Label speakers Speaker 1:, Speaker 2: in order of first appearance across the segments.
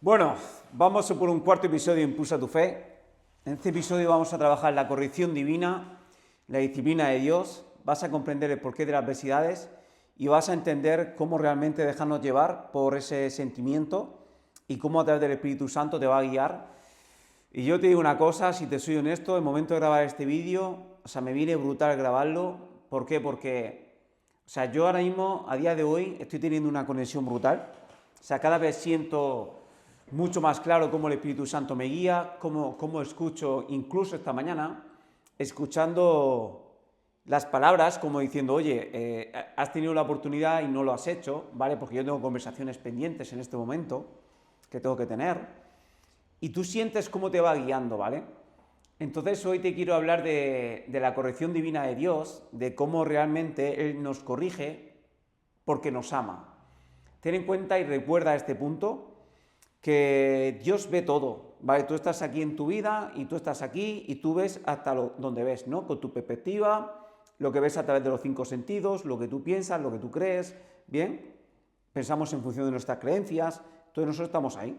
Speaker 1: Bueno, vamos a por un cuarto episodio de Impulsa tu Fe. En este episodio vamos a trabajar la corrección divina, la disciplina de Dios. Vas a comprender el porqué de las adversidades y vas a entender cómo realmente dejarnos llevar por ese sentimiento y cómo a través del Espíritu Santo te va a guiar. Y yo te digo una cosa, si te soy honesto, el momento de grabar este vídeo, me viene brutal grabarlo. ¿Por qué? Porque, yo ahora mismo, a día de hoy, estoy teniendo una conexión brutal. Cada vez siento mucho más claro cómo el Espíritu Santo me guía, cómo escucho, incluso esta mañana, escuchando las palabras como diciendo, oye, has tenido la oportunidad y no lo has hecho, ¿vale? Porque yo tengo conversaciones pendientes en este momento que tengo que tener, y tú sientes cómo te va guiando, ¿vale? Entonces hoy te quiero hablar de la corrección divina de Dios, de cómo realmente Él nos corrige porque nos ama. Ten en cuenta y recuerda este punto, que Dios ve todo, ¿vale? Tú estás aquí en tu vida y tú estás aquí y tú ves hasta donde ves, ¿no? Con tu perspectiva, lo que ves a través de los 5 sentidos, lo que tú piensas, lo que tú crees, ¿bien? Pensamos en función de nuestras creencias, entonces nosotros estamos ahí.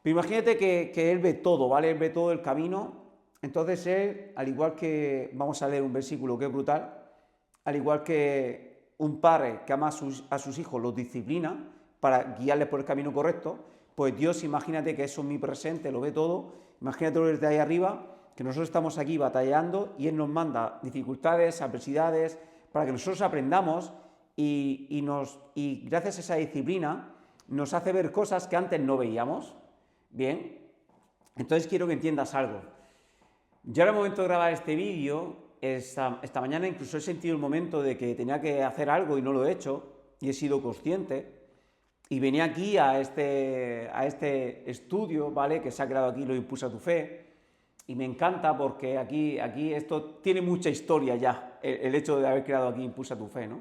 Speaker 1: Pero imagínate que Él ve todo, ¿vale? Él ve todo el camino, entonces Él, al igual que, vamos a leer un versículo que es brutal, al igual que un padre que ama a sus hijos los disciplina para guiarles por el camino correcto, pues Dios, imagínate que es omnipresente, lo ve todo, imagínate desde ahí arriba, que nosotros estamos aquí batallando y Él nos manda dificultades, adversidades, para que nosotros aprendamos y gracias a esa disciplina nos hace ver cosas que antes no veíamos. Bien, entonces quiero que entiendas algo. Yo ahora, al momento de grabar este vídeo, esta mañana incluso he sentido el momento de que tenía que hacer algo y no lo he hecho, y he sido consciente. Y venía aquí a este estudio, ¿vale? Que se ha creado aquí, lo Impulsa tu Fe. Y me encanta porque aquí esto tiene mucha historia ya, el hecho de haber creado aquí Impulsa tu Fe, ¿no?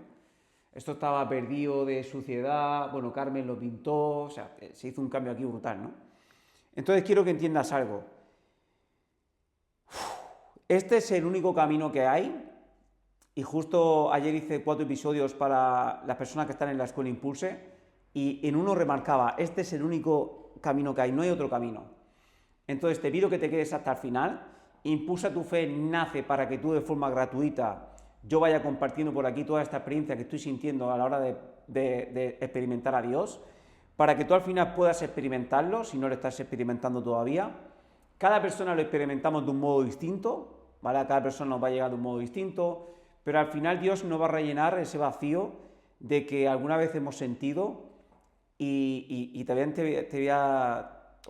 Speaker 1: Esto estaba perdido de suciedad, bueno, Carmen lo pintó, se hizo un cambio aquí brutal, ¿no? Entonces quiero que entiendas algo. Este es el único camino que hay, y justo ayer hice 4 episodios para las personas que están en la escuela Impulse, y en uno remarcaba, este es el único camino que hay, no hay otro camino. Entonces te pido que te quedes hasta el final. Impulsa tu Fe nace para que tú de forma gratuita yo vaya compartiendo por aquí toda esta experiencia que estoy sintiendo a la hora de experimentar a Dios, para que tú al final puedas experimentarlo, si no lo estás experimentando todavía. Cada persona lo experimentamos de un modo distinto, ¿vale? A cada persona nos va a llegar de un modo distinto, pero al final Dios nos va a rellenar ese vacío de que alguna vez hemos sentido, y también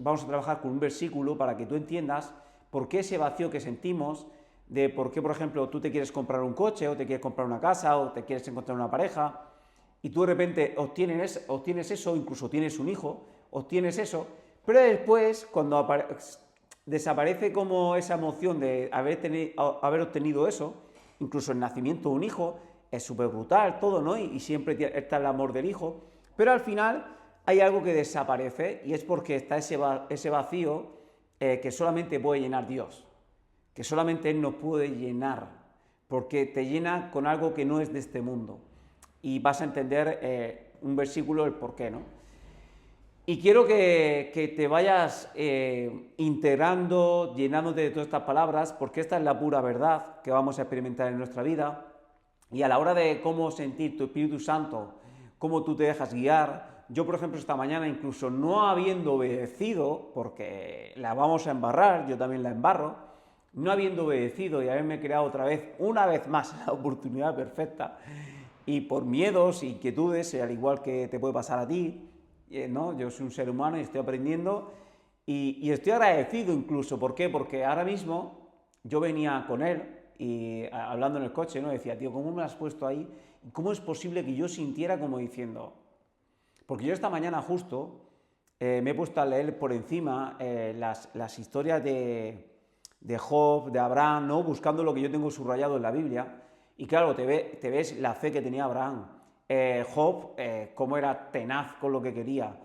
Speaker 1: vamos a trabajar con un versículo para que tú entiendas por qué ese vacío que sentimos, de por qué, por ejemplo, tú te quieres comprar un coche, o te quieres comprar una casa, o te quieres encontrar una pareja, y tú de repente obtienes eso, incluso tienes un hijo, obtienes eso, pero después, cuando desaparece como esa emoción de haber obtenido eso, incluso el nacimiento de un hijo, es súper brutal todo, ¿no? Y siempre está el amor del hijo, pero al final hay algo que desaparece, y es porque está ese vacío que solamente puede llenar Dios, que solamente Él nos puede llenar, porque te llena con algo que no es de este mundo. Y vas a entender un versículo el por qué, ¿no? Y quiero que te vayas integrando, llenándote de todas estas palabras, porque esta es la pura verdad que vamos a experimentar en nuestra vida. Y a la hora de cómo sentir tu Espíritu Santo, cómo tú te dejas guiar, yo, por ejemplo, esta mañana, incluso no habiendo obedecido, porque la vamos a embarrar, yo también la embarro, no habiendo obedecido y haberme creado otra vez, una vez más, la oportunidad perfecta, y por miedos y inquietudes, al igual que te puede pasar a ti, ¿no? Yo soy un ser humano y estoy aprendiendo, y estoy agradecido incluso. ¿Por qué? Porque ahora mismo yo venía con él y hablando en el coche, ¿no? Decía, tío, ¿cómo me lo has puesto ahí? ¿Cómo es posible que yo sintiera como diciendo? Porque yo esta mañana justo me he puesto a leer por encima las historias de Job, de Abraham, ¿no? Buscando lo que yo tengo subrayado en la Biblia. Y claro, te ves la fe que tenía Abraham. Job, cómo era tenaz con lo que quería.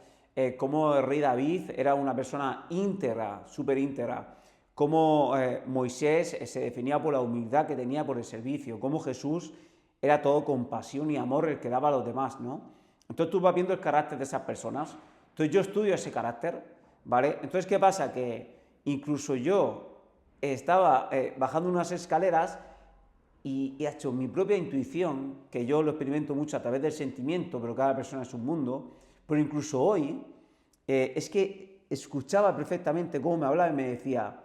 Speaker 1: Cómo el rey David era una persona íntegra, súper íntegra. Cómo Moisés se definía por la humildad que tenía por el servicio. Cómo Jesús era todo compasión y amor el que daba a los demás, ¿no? Entonces tú vas viendo el carácter de esas personas. Entonces yo estudio ese carácter, ¿vale? Entonces, ¿qué pasa? Que incluso yo estaba bajando unas escaleras y he hecho mi propia intuición, que yo lo experimento mucho a través del sentimiento, pero cada persona es un mundo, pero incluso hoy es que escuchaba perfectamente cómo me hablaba y me decía,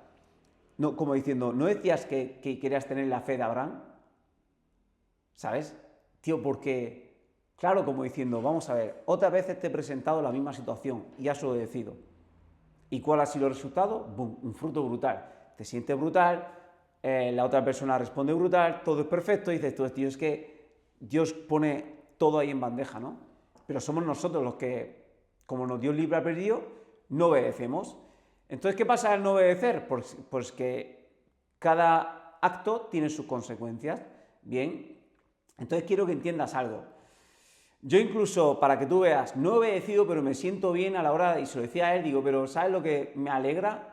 Speaker 1: no, como diciendo, ¿no decías que querías tener la fe de Abraham? ¿Sabes? Tío, porque, claro, como diciendo, vamos a ver, otras veces te he presentado la misma situación y has obedecido. ¿Y cuál ha sido el resultado? ¡Bum! Un fruto brutal. Te sientes brutal, la otra persona responde brutal, todo es perfecto, y dices tú, tío, es que Dios pone todo ahí en bandeja, ¿no? Pero somos nosotros los que, como nos dio libre albedrío, no obedecemos. Entonces, ¿qué pasa al no obedecer? Pues que cada acto tiene sus consecuencias. Bien, entonces quiero que entiendas algo. Yo incluso, para que tú veas, no he obedecido, pero me siento bien a la hora, y se lo decía a él, digo, pero ¿sabes lo que me alegra?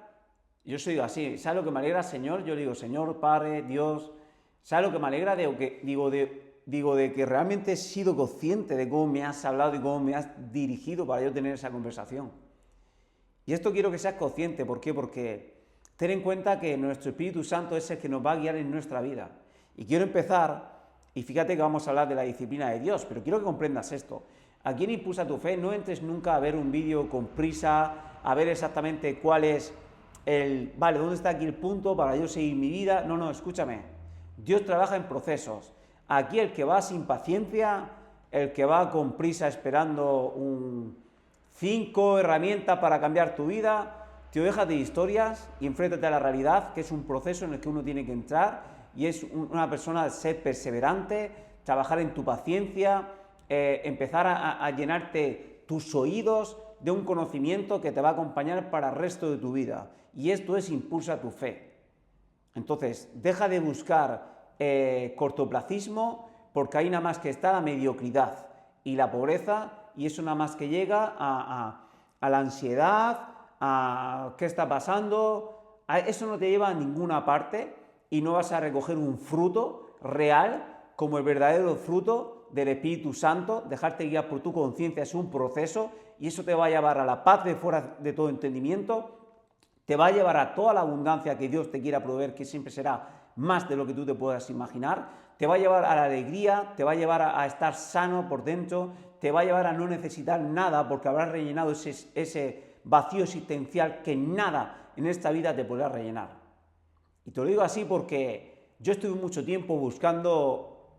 Speaker 1: Yo soy así, ¿sabes lo que me alegra, Señor? Yo digo, Señor, Padre, Dios, ¿sabes lo que me alegra? Digo de que realmente he sido consciente de cómo me has hablado y cómo me has dirigido para yo tener esa conversación. Y esto quiero que seas consciente, ¿por qué? Porque ten en cuenta que nuestro Espíritu Santo es el que nos va a guiar en nuestra vida. Y quiero empezar, y fíjate que vamos a hablar de la disciplina de Dios, pero quiero que comprendas esto. Aquí en Impulsa tu Fe no entres nunca a ver un vídeo con prisa, a ver exactamente cuál es vale, ¿dónde está aquí el punto para yo seguir mi vida? No, no, escúchame. Dios trabaja en procesos. Aquí el que va sin paciencia, el que va con prisa esperando 5 herramientas para cambiar tu vida, te dejas de historias y enfréntate a la realidad, que es un proceso en el que uno tiene que entrar y es una persona ser perseverante, trabajar en tu paciencia, empezar a llenarte tus oídos de un conocimiento que te va a acompañar para el resto de tu vida. Y esto es Impulsa tu Fe. Entonces, deja de buscar cortoplacismo, porque ahí nada más que está la mediocridad y la pobreza, y eso nada más que llega a la ansiedad, a qué está pasando. Eso no te lleva a ninguna parte y no vas a recoger un fruto real como el verdadero fruto del Espíritu Santo. Dejarte guiar por tu conciencia es un proceso y eso te va a llevar a la paz de fuera de todo entendimiento, te va a llevar a toda la abundancia que Dios te quiera proveer, que siempre será más de lo que tú te puedas imaginar, te va a llevar a la alegría, te va a llevar a estar sano por dentro, te va a llevar a no necesitar nada porque habrás rellenado ese vacío existencial que nada en esta vida te podrá rellenar. Y te lo digo así porque yo estuve mucho tiempo buscando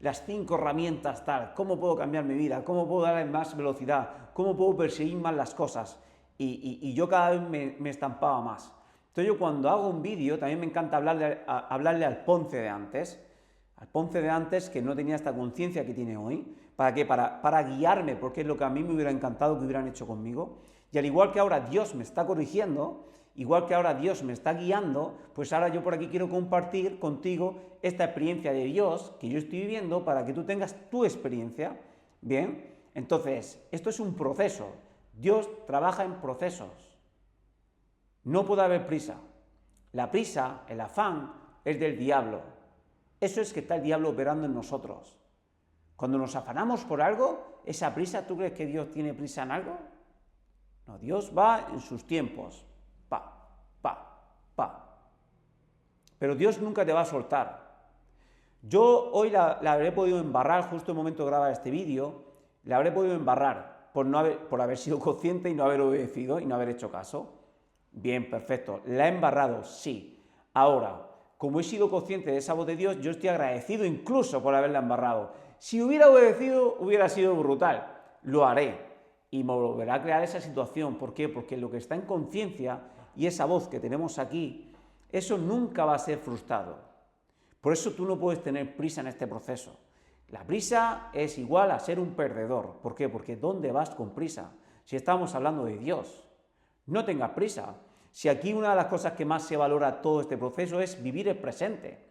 Speaker 1: las 5 herramientas tal, cómo puedo cambiar mi vida, cómo puedo darle más velocidad, cómo puedo perseguir más las cosas. Y yo cada vez me estampaba más. Entonces yo cuando hago un vídeo también me encanta hablarle al Ponce de antes que no tenía esta conciencia que tiene hoy. ¿Para qué? Para guiarme, porque es lo que a mí me hubiera encantado que hubieran hecho conmigo. Y al igual que ahora Dios me está corrigiendo, igual que ahora Dios me está guiando, pues ahora yo por aquí quiero compartir contigo esta experiencia de Dios que yo estoy viviendo para que tú tengas tu experiencia. Bien, entonces, esto es un proceso. Dios trabaja en procesos. No puede haber prisa. La prisa, el afán, es del diablo. Eso es que está el diablo operando en nosotros. Cuando nos afanamos por algo, esa prisa, ¿tú crees que Dios tiene prisa en algo? No, Dios va en sus tiempos. Pa, pa, pa. Pero Dios nunca te va a soltar. Yo hoy la habré podido embarrar, justo en el momento de grabar este vídeo, la habré podido embarrar por haber sido consciente y no haber obedecido y no haber hecho caso. Bien, perfecto. ¿La he embarrado? Sí. Ahora, como he sido consciente de esa voz de Dios, yo estoy agradecido incluso por haberla embarrado. Si hubiera obedecido, hubiera sido brutal. Lo haré. Y me volverá a crear esa situación. ¿Por qué? Porque lo que está en conciencia y esa voz que tenemos aquí, eso nunca va a ser frustrado. Por eso tú no puedes tener prisa en este proceso. La prisa es igual a ser un perdedor. ¿Por qué? Porque ¿dónde vas con prisa? Si estamos hablando de Dios. No tengas prisa. Si aquí una de las cosas que más se valora todo este proceso es vivir el presente.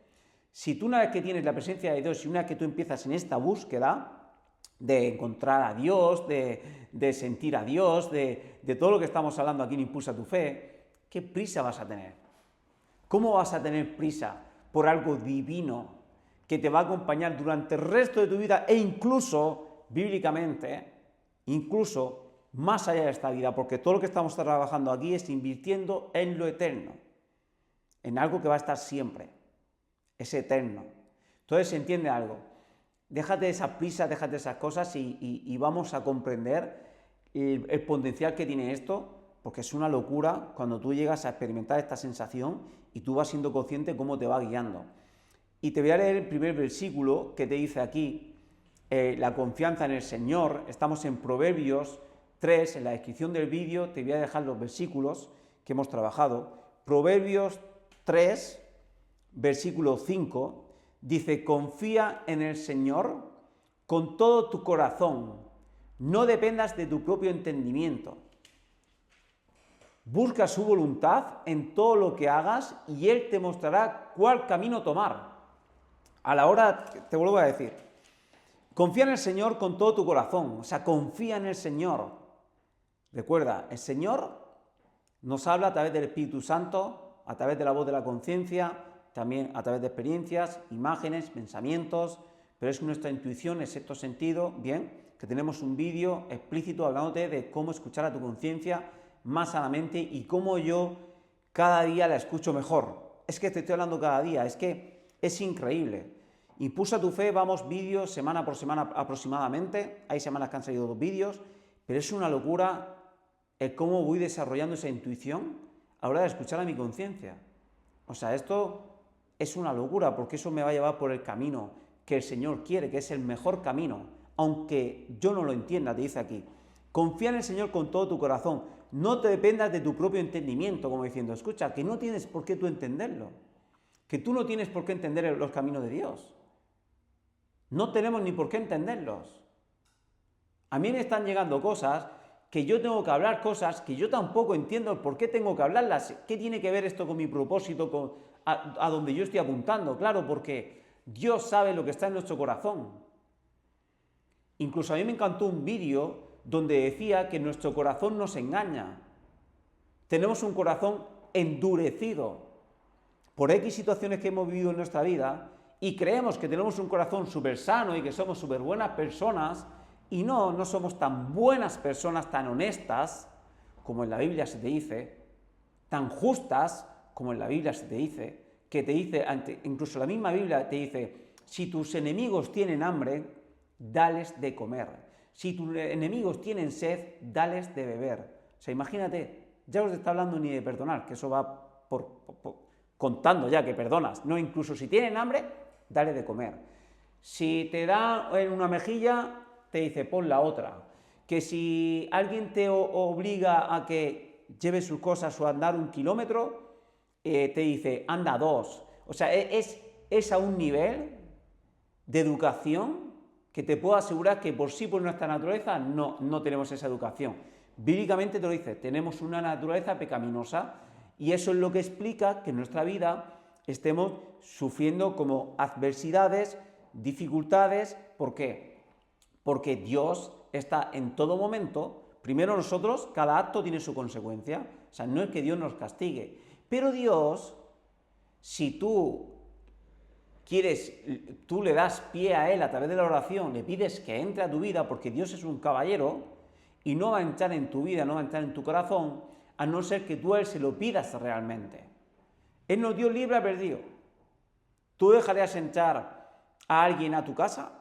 Speaker 1: Si tú una vez que tienes la presencia de Dios y una vez que tú empiezas en esta búsqueda de encontrar a Dios, de sentir a Dios, de todo lo que estamos hablando aquí en Impulsa tu Fe, ¿qué prisa vas a tener? ¿Cómo vas a tener prisa por algo divino que te va a acompañar durante el resto de tu vida e incluso, bíblicamente, incluso más allá de esta vida, porque todo lo que estamos trabajando aquí es invirtiendo en lo eterno, en algo que va a estar siempre, es eterno. Entonces se entiende algo. Déjate de esas prisas, déjate de esas cosas y vamos a comprender el potencial que tiene esto, porque es una locura cuando tú llegas a experimentar esta sensación y tú vas siendo consciente cómo te va guiando. Y te voy a leer el primer versículo que te dice aquí, la confianza en el Señor. Estamos en Proverbios 3, en la descripción del vídeo te voy a dejar los versículos que hemos trabajado. Proverbios 3, versículo 5, dice: confía en el Señor con todo tu corazón, no dependas de tu propio entendimiento. Busca su voluntad en todo lo que hagas y Él te mostrará cuál camino tomar. A la hora, te vuelvo a decir, confía en el Señor con todo tu corazón, o sea, confía en el Señor. Recuerda, el Señor nos habla a través del Espíritu Santo, a través de la voz de la conciencia, también a través de experiencias, imágenes, pensamientos, pero es nuestra intuición, en sexto sentido, bien, que tenemos un vídeo explícito hablándote de cómo escuchar a tu conciencia más sanamente y cómo yo cada día la escucho mejor. Es que te estoy hablando cada día, es que es increíble. Impulsa tu fe, vamos vídeos semana por semana aproximadamente, hay semanas que han salido 2 vídeos, pero es una locura el cómo voy desarrollando esa intuición a la hora de escuchar a mi conciencia. O sea, esto es una locura porque eso me va a llevar por el camino que el Señor quiere, que es el mejor camino, aunque yo no lo entienda, te dice aquí. Confía en el Señor con todo tu corazón, no te dependas de tu propio entendimiento, como diciendo, escucha, que no tienes por qué tú entenderlo, que tú no tienes por qué entender los caminos de Dios. No tenemos ni por qué entenderlos. A mí me están llegando cosas que yo tengo que hablar, cosas que yo tampoco entiendo por qué tengo que hablarlas. ¿Qué tiene que ver esto con mi propósito, a donde yo estoy apuntando? Claro, porque Dios sabe lo que está en nuestro corazón. Incluso a mí me encantó un vídeo donde decía que nuestro corazón nos engaña. Tenemos un corazón endurecido por X situaciones que hemos vivido en nuestra vida y creemos que tenemos un corazón súper sano y que somos súper buenas personas y no somos tan buenas personas, tan honestas como en la Biblia se te dice, tan justas como en la Biblia se te dice, que te dice, incluso la misma Biblia te dice, si tus enemigos tienen hambre, dales de comer. Si tus enemigos tienen sed, dales de beber. O sea, imagínate, ya no te está hablando ni de perdonar, que eso va contando ya que perdonas. No, incluso si tienen hambre, dale de comer. Si te da en una mejilla, te dice, pon la otra. Que si alguien te obliga a que lleves sus cosas o a andar 1 kilómetro, te dice, anda 2. O sea, es a un nivel de educación que te puedo asegurar que por sí, por nuestra naturaleza, no tenemos esa educación. Bíblicamente te lo dice, tenemos una naturaleza pecaminosa y eso es lo que explica que en nuestra vida estemos sufriendo como adversidades, dificultades. ¿Por qué? Porque Dios está en todo momento. Primero nosotros, cada acto tiene su consecuencia. O sea, no es que Dios nos castigue. Pero Dios, si tú le das pie a Él a través de la oración, le pides que entre a tu vida, porque Dios es un caballero y no va a entrar en tu vida, no va a entrar en tu corazón, a no ser que tú a Él se lo pidas realmente. Él nos dio libre albedrío. ¿Tú dejarías entrar a alguien a tu casa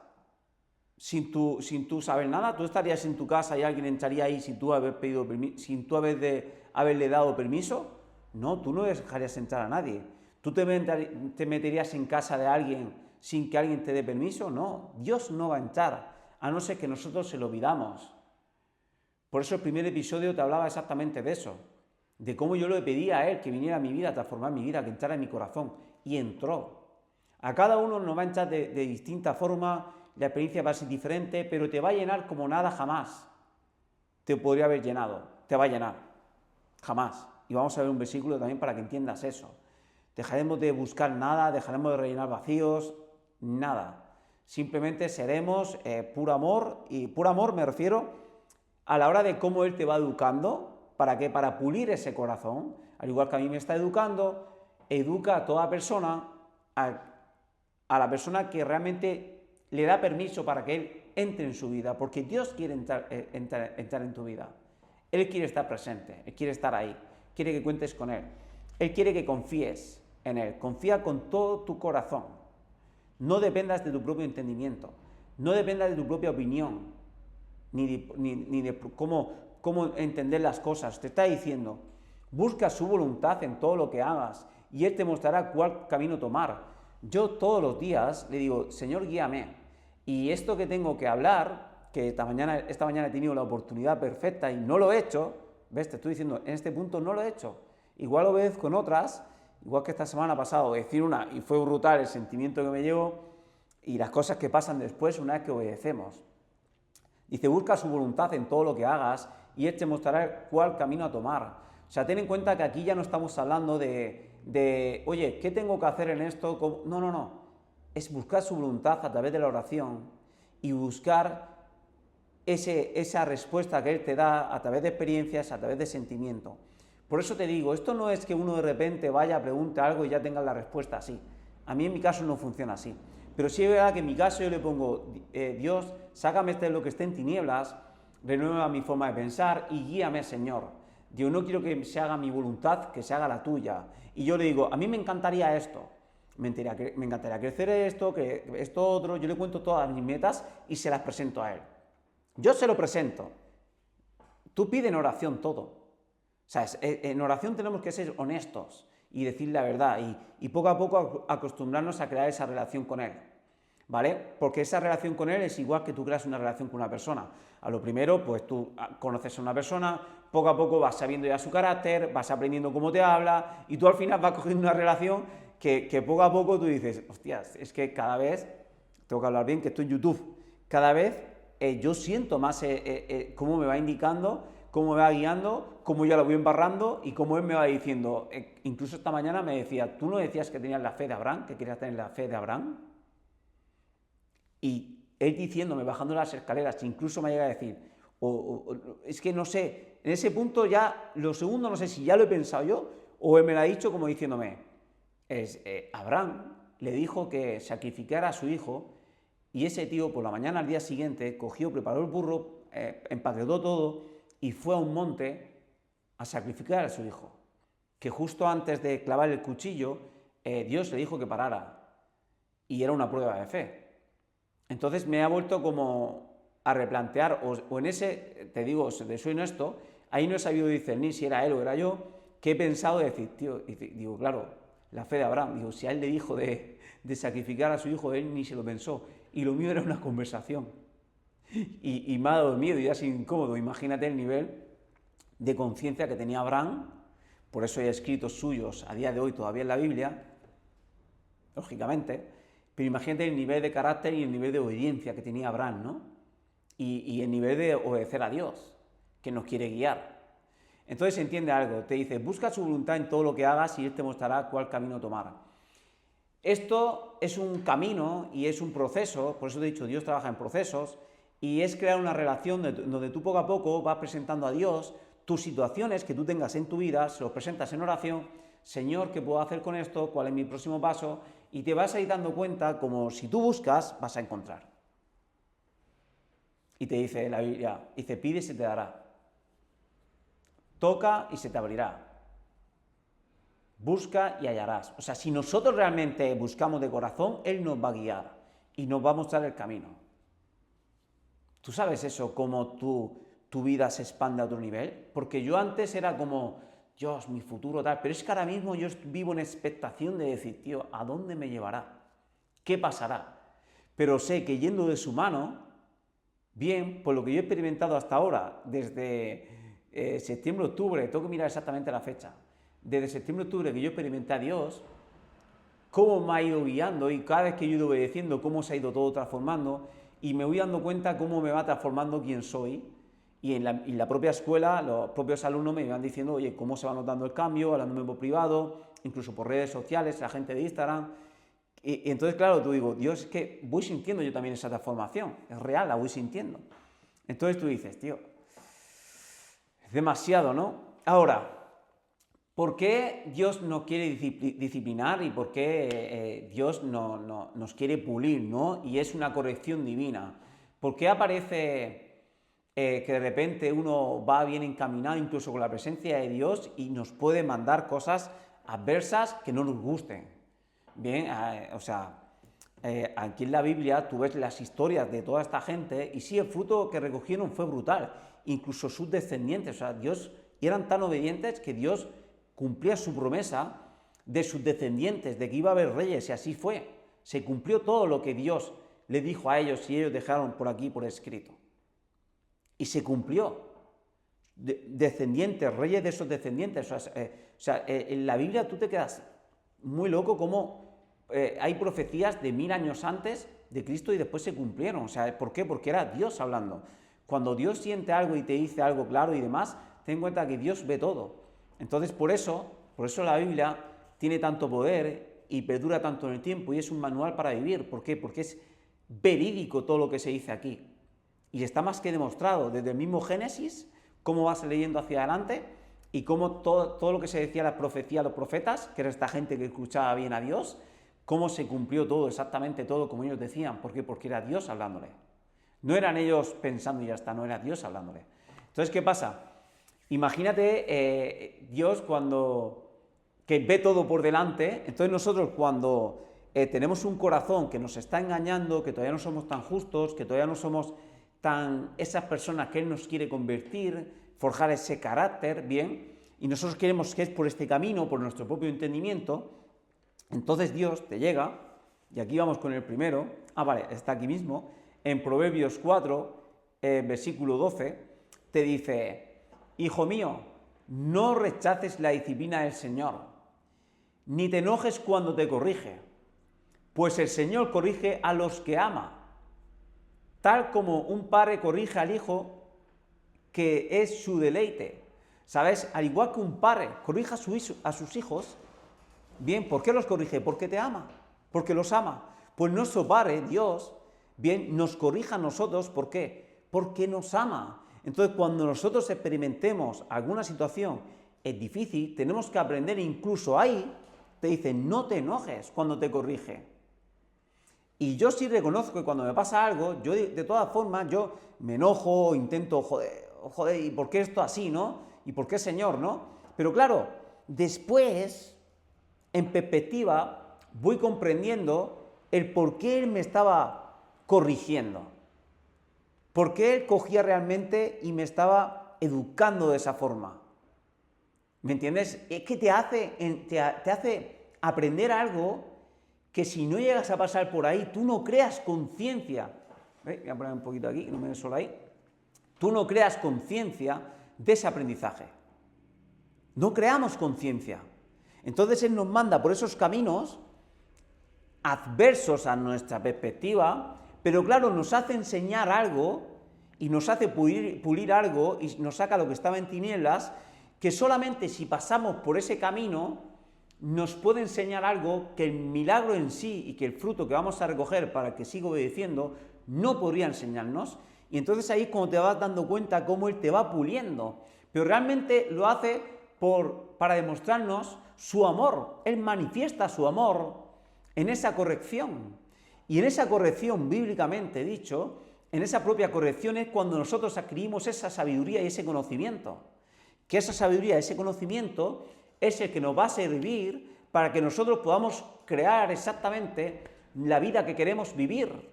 Speaker 1: sin tú saber nada? ¿Tú estarías en tu casa y alguien entraría ahí sin tú haberle dado permiso? No, tú no dejarías entrar a nadie. ¿Tú te meterías en casa de alguien sin que alguien te dé permiso? No, Dios no va a entrar, a no ser que nosotros se lo pidamos. Por eso el primer episodio te hablaba exactamente de eso, de cómo yo le pedía a Él que viniera a mi vida, a transformar mi vida, que entrara en mi corazón, y entró. A cada uno nos va a entrar de distinta forma, la experiencia va a ser diferente, pero te va a llenar como nada jamás te podría haber llenado, te va a llenar, jamás. Y vamos a ver un versículo también para que entiendas eso. Dejaremos de buscar nada, dejaremos de rellenar vacíos, nada. Simplemente seremos puro amor, y puro amor me refiero a la hora de cómo Él te va educando. ¿Para qué? Para pulir ese corazón, al igual que a mí me está educando, educa a toda persona, a la persona que realmente le da permiso para que Él entre en su vida, porque Dios quiere entrar en tu vida. Él quiere estar presente, Él quiere estar ahí, quiere que cuentes con Él. Él quiere que confíes en Él, confía con todo tu corazón. No dependas de tu propio entendimiento, no dependas de tu propia opinión, ni de cómo entender las cosas. Te está diciendo, busca su voluntad en todo lo que hagas y Él te mostrará cuál camino tomar. Yo todos los días le digo, Señor, guíame. Y esto que tengo que hablar, que esta mañana he tenido la oportunidad perfecta y no lo he hecho, ¿ves? Te estoy diciendo, en este punto no lo he hecho. Igual obedezco en otras, igual que esta semana pasada decir una y fue brutal el sentimiento que me llevo y las cosas que pasan después una vez que obedecemos. Dice, busca su voluntad en todo lo que hagas y Él te mostrará cuál camino a tomar. O sea, ten en cuenta que aquí ya no estamos hablando de oye, ¿qué tengo que hacer en esto? No. Es buscar su voluntad a través de la oración y buscar esa respuesta que Él te da a través de experiencias, a través de sentimiento. Por eso te digo, esto no es que uno de repente vaya, pregunte algo y ya tenga la respuesta así. A mí en mi caso no funciona así. Pero sí es verdad que en mi caso yo le pongo, Dios, sácame de lo que esté en tinieblas, renueva mi forma de pensar y guíame, Señor. Yo no quiero que se haga mi voluntad, que se haga la tuya. Y yo le digo, a mí me encantaría esto, me encantaría crecer esto, que esto otro, yo le cuento todas mis metas y se las presento a Él. Yo se lo presento. Tú pide en oración todo. O sea, en oración tenemos que ser honestos y decir la verdad y poco a poco acostumbrarnos a crear esa relación con Él, ¿vale? Porque esa relación con Él es igual que tú creas una relación con una persona. A lo primero, pues tú conoces a una persona, poco a poco vas sabiendo ya su carácter, vas aprendiendo cómo te habla y tú al final vas cogiendo una relación que poco a poco tú dices, hostias, es que cada vez, tengo que hablar bien, que estoy en YouTube, cada vez yo siento más cómo me va indicando, cómo me va guiando, cómo yo lo voy embarrando y cómo Él me va diciendo. Incluso esta mañana me decía, ¿tú no decías que tenías la fe de Abraham, que querías tener la fe de Abraham? Y Él diciéndome, bajando las escaleras, incluso me llega a decir, es que no sé, en ese punto ya, lo segundo no sé si ya lo he pensado yo o Él me lo ha dicho como diciéndome, Abraham le dijo que sacrificara a su hijo y ese tío por la mañana al día siguiente cogió, preparó el burro, empaquetó todo y fue a un monte a sacrificar a su hijo, que justo antes de clavar el cuchillo, Dios le dijo que parara y era una prueba de fe. Entonces me ha vuelto como a replantear, o en ese, te digo, te soy honesto, ahí no he sabido discernir si era él o era yo, que he pensado de decir, tío, y digo, claro, la fe de Abraham, digo, si a él le dijo de sacrificar a su hijo, él ni se lo pensó, y lo mío era una conversación. Y me ha dado miedo y ha sido incómodo. Imagínate el nivel de conciencia que tenía Abraham, por eso hay escritos suyos a día de hoy todavía en la Biblia, lógicamente, pero imagínate el nivel de carácter y el nivel de obediencia que tenía Abraham, ¿no? Y el nivel de obedecer a Dios, que nos quiere guiar. Entonces se entiende algo, te dice, busca su voluntad en todo lo que hagas y Él te mostrará cuál camino tomar. Esto es un camino y es un proceso, por eso te he dicho, Dios trabaja en procesos, y es crear una relación donde tú poco a poco vas presentando a Dios tus situaciones que tú tengas en tu vida, se los presentas en oración, Señor, ¿qué puedo hacer con esto? ¿Cuál es mi próximo paso? Y te vas a ir dando cuenta como si tú buscas, vas a encontrar. Y te dice la Biblia, dice, pide y se te dará. Toca y se te abrirá. Busca y hallarás. O sea, si nosotros realmente buscamos de corazón, Él nos va a guiar y nos va a mostrar el camino. ¿Tú sabes eso, cómo tu vida se expande a otro nivel? Porque yo antes era como, Dios, mi futuro tal, pero es que ahora mismo yo vivo en expectación de decir, tío, ¿a dónde me llevará? ¿Qué pasará? Pero sé que yendo de su mano, bien, por lo que yo he experimentado hasta ahora, desde septiembre-octubre, tengo que mirar exactamente la fecha, desde septiembre-octubre que yo experimenté a Dios, cómo me ha ido guiando y cada vez que yo he ido obedeciendo, cómo se ha ido todo transformando y me voy dando cuenta cómo me va transformando quién soy y en la propia escuela los propios alumnos me van diciendo, oye, cómo se va notando el cambio, hablándome por privado, incluso por redes sociales, la gente de Instagram. Y entonces, claro, tú digo, Dios, es que voy sintiendo yo también esa transformación, es real, la voy sintiendo. Entonces tú dices, tío, es demasiado, ¿no? Ahora, ¿por qué Dios nos quiere disciplinar y por qué Dios nos quiere pulir, ¿no? Y es una corrección divina. ¿Por qué aparece que de repente uno va bien encaminado incluso con la presencia de Dios y nos puede mandar cosas adversas que no nos gusten. Bien, aquí en la Biblia tú ves las historias de toda esta gente y sí, el fruto que recogieron fue brutal, incluso sus descendientes, o sea, Dios, eran tan obedientes que Dios cumplía su promesa de sus descendientes, de que iba a haber reyes, y así fue. Se cumplió todo lo que Dios le dijo a ellos y ellos dejaron por aquí por escrito. Y se cumplió. Descendientes, reyes de esos descendientes. En la Biblia tú te quedas muy loco como hay profecías de 1000 años antes de Cristo y después se cumplieron. O sea, ¿por qué? Porque era Dios hablando. Cuando Dios siente algo y te dice algo claro y demás, ten en cuenta que Dios ve todo. Entonces, por eso la Biblia tiene tanto poder y perdura tanto en el tiempo y es un manual para vivir. ¿Por qué? Porque es verídico todo lo que se dice aquí. Y está más que demostrado desde el mismo Génesis, cómo vas leyendo hacia adelante y cómo todo lo que se decía en las profecías, los profetas, que era esta gente que escuchaba bien a Dios, cómo se cumplió todo, exactamente todo como ellos decían. ¿Por qué? Porque era Dios hablándole. No eran ellos pensando y ya está, no era Dios hablándole. Entonces, ¿qué pasa? Imagínate Dios que ve todo por delante. Entonces nosotros cuando tenemos un corazón que nos está engañando, que todavía no somos tan justos, que todavía no somos esas personas que Él nos quiere convertir, forjar ese carácter, bien, y nosotros queremos que es por este camino, por nuestro propio entendimiento, entonces Dios te llega, y aquí vamos con el primero, vale, está aquí mismo, en Proverbios 4, versículo 12, te dice: hijo mío, no rechaces la disciplina del Señor, ni te enojes cuando te corrige, pues el Señor corrige a los que ama, tal como un padre corrige al hijo, que es su deleite. ¿Sabes? Al igual que un padre corrige a sus hijos, bien, ¿por qué los corrige? Porque te ama, porque los ama. Pues nuestro Padre, Dios, bien, nos corrija a nosotros, ¿por qué? Porque nos ama. Entonces, cuando nosotros experimentemos alguna situación es difícil, tenemos que aprender, incluso ahí, te dicen, no te enojes cuando te corrige. Y yo sí reconozco que cuando me pasa algo, yo de todas formas, yo me enojo, intento, joder, ¿y por qué esto así, no? ¿Y por qué Señor, no? Pero claro, después, en perspectiva, voy comprendiendo el por qué Él me estaba corrigiendo. ¿Por qué Él cogía realmente y me estaba educando de esa forma? ¿Me entiendes? Es que te hace aprender algo que si no llegas a pasar por ahí, tú no creas conciencia. Voy a poner un poquito aquí, que no me dé solo ahí. Tú no creas conciencia de ese aprendizaje. No creamos conciencia. Entonces Él nos manda por esos caminos adversos a nuestra perspectiva, pero claro, nos hace enseñar algo y nos hace pulir algo y nos saca lo que estaba en tinieblas, que solamente si pasamos por ese camino nos puede enseñar algo que el milagro en sí y que el fruto que vamos a recoger para que siga obedeciendo no podría enseñarnos. Y entonces ahí es cuando te vas dando cuenta cómo Él te va puliendo. Pero realmente lo hace para demostrarnos su amor. Él manifiesta su amor en esa corrección. Y en esa corrección, bíblicamente dicho, en esa propia corrección es cuando nosotros adquirimos esa sabiduría y ese conocimiento. Que esa sabiduría, ese conocimiento es el que nos va a servir para que nosotros podamos crear exactamente la vida que queremos vivir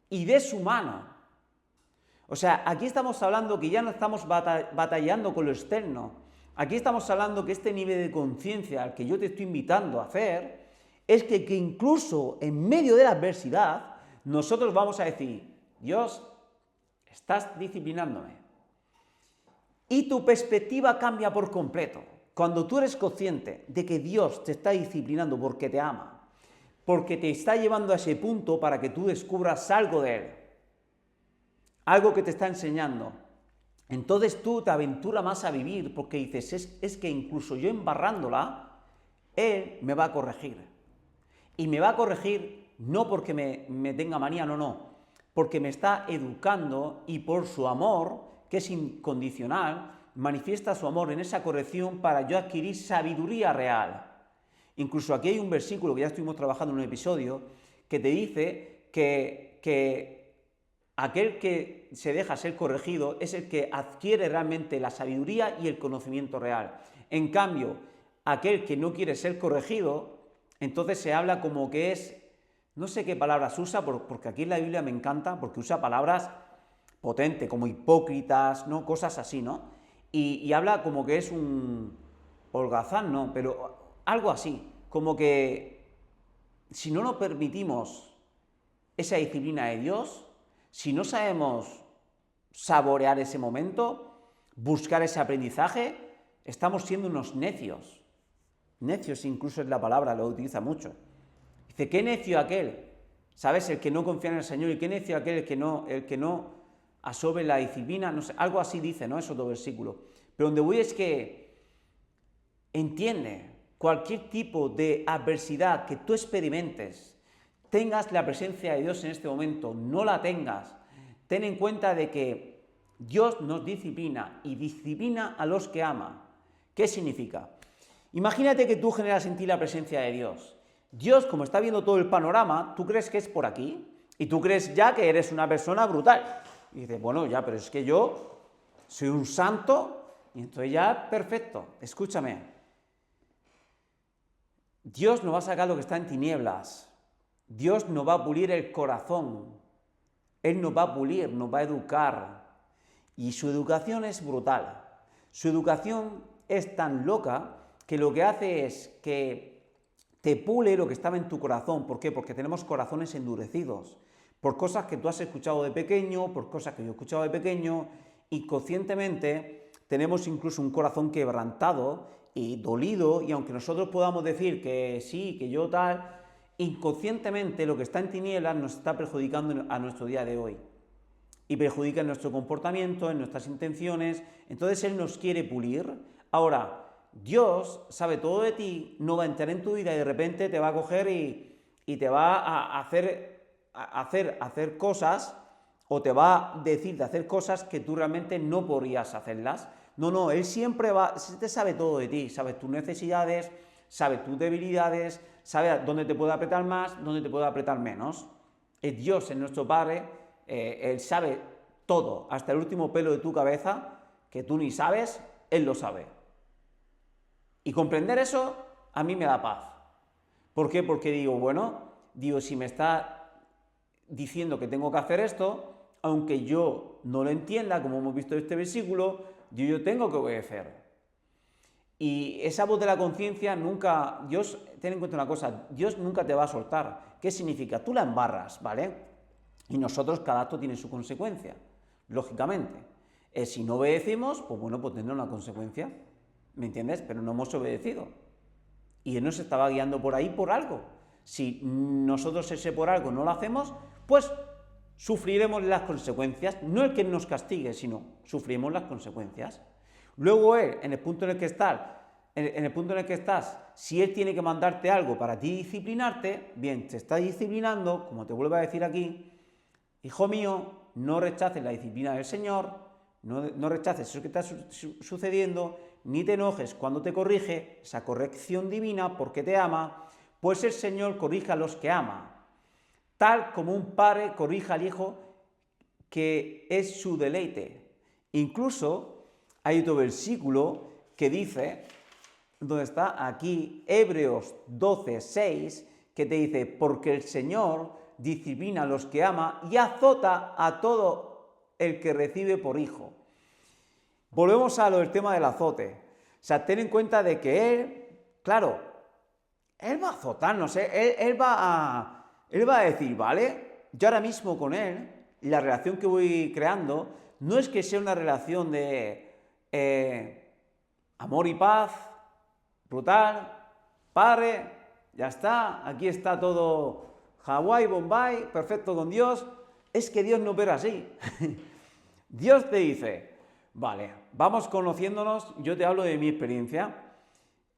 Speaker 1: y de su mano. O sea, aquí estamos hablando que ya no estamos batallando con lo externo. Aquí estamos hablando que este nivel de conciencia al que yo te estoy invitando a hacer es que incluso en medio de la adversidad nosotros vamos a decir: Dios, estás disciplinándome. Y tu perspectiva cambia por completo. Cuando tú eres consciente de que Dios te está disciplinando porque te ama, porque te está llevando a ese punto para que tú descubras algo de Él, algo que te está enseñando, entonces tú te aventuras más a vivir porque dices, es que incluso yo embarrándola, Él me va a corregir. Y me va a corregir no porque me tenga manía, no, porque me está educando y por su amor, que es incondicional, manifiesta su amor en esa corrección para yo adquirir sabiduría real. Incluso aquí hay un versículo que ya estuvimos trabajando en un episodio que te dice que aquel que se deja ser corregido es el que adquiere realmente la sabiduría y el conocimiento real. En cambio, aquel que no quiere ser corregido, entonces se habla como que es, no sé qué palabras usa, porque aquí en la Biblia me encanta, porque usa palabras potentes, como hipócritas, ¿no? Cosas así, ¿no? Y habla como que es un holgazán, ¿no? Pero algo así, como que si no nos permitimos esa disciplina de Dios, si no sabemos saborear ese momento, buscar ese aprendizaje, estamos siendo unos necios. Necios incluso es la palabra, lo utiliza mucho. Dice, qué necio aquel, ¿sabes? El que no confía en el Señor, y qué necio aquel el que no absorbe la disciplina, no sé, algo así dice, ¿no? Es otro versículo. Pero donde voy es que entiende cualquier tipo de adversidad que tú experimentes, tengas la presencia de Dios en este momento, no la tengas, ten en cuenta de que Dios nos disciplina y disciplina a los que ama. ¿Qué significa? Imagínate que tú generas en ti la presencia de Dios. Dios, como está viendo todo el panorama, tú crees que es por aquí y tú crees ya que eres una persona brutal. Y dices, bueno, ya, pero es que yo soy un santo y entonces ya perfecto. Escúchame. Dios no va a sacar lo que está en tinieblas. Dios nos va a pulir el corazón. Él nos va a pulir, nos va a educar. Y su educación es brutal. Su educación es tan loca que lo que hace es que te pule lo que estaba en tu corazón. ¿Por qué? Porque tenemos corazones endurecidos. Por cosas que tú has escuchado de pequeño, por cosas que yo he escuchado de pequeño, y conscientemente tenemos incluso un corazón quebrantado y dolido, y aunque nosotros podamos decir que sí, que yo tal, inconscientemente lo que está en tinieblas nos está perjudicando a nuestro día de hoy. Y perjudica en nuestro comportamiento, en nuestras intenciones. Entonces Él nos quiere pulir. Ahora, Dios sabe todo de ti, no va a entrar en tu vida y de repente te va a coger y te va a hacer cosas, o te va a decir de hacer cosas que tú realmente no podrías hacerlas. No, Él siempre te sabe todo de ti, sabe tus necesidades, sabe tus debilidades, sabe dónde te puede apretar más, dónde te puede apretar menos. Es Dios, es nuestro Padre, Él sabe todo, hasta el último pelo de tu cabeza, que tú ni sabes, Él lo sabe. Y comprender eso a mí me da paz. ¿Por qué? Porque digo, si me está diciendo que tengo que hacer esto, aunque yo no lo entienda, como hemos visto en este versículo, yo tengo que obedecer. Y esa voz de la conciencia nunca, Dios, ten en cuenta una cosa, Dios nunca te va a soltar. ¿Qué significa? Tú la embarras, ¿vale? Y nosotros, cada acto tiene su consecuencia, lógicamente. Si no obedecemos, pues tendrá una consecuencia, ¿me entiendes? Pero no hemos obedecido. Y Él nos estaba guiando por ahí por algo. Si nosotros ese por algo no lo hacemos, pues sufriremos las consecuencias. No el que nos castigue, sino sufriremos las consecuencias. Luego Él, en el punto en el que estás, si Él tiene que mandarte algo para ti disciplinarte, bien, te está disciplinando, como te vuelvo a decir aquí, hijo mío, no rechaces la disciplina del Señor, no rechaces eso que está sucediendo, ni te enojes cuando te corrige, esa corrección divina, porque te ama, pues el Señor corrige a los que ama, tal como un padre corrige al hijo, que es su deleite. Incluso hay otro versículo que dice, donde está aquí, Hebreos 12:6, que te dice, porque el Señor disciplina a los que ama y azota a todo el que recibe por hijo. Volvemos a lo del tema del azote. O sea, ten en cuenta de que Él, claro, Él va a azotarnos, él va a decir, vale, yo ahora mismo con Él, la relación que voy creando, no es que sea una relación de amor y paz, brutal, padre, ya está, aquí está todo Hawái, Bombay, perfecto con Dios. Es que Dios no opera así. Dios te dice, vale, vamos conociéndonos, yo te hablo de mi experiencia.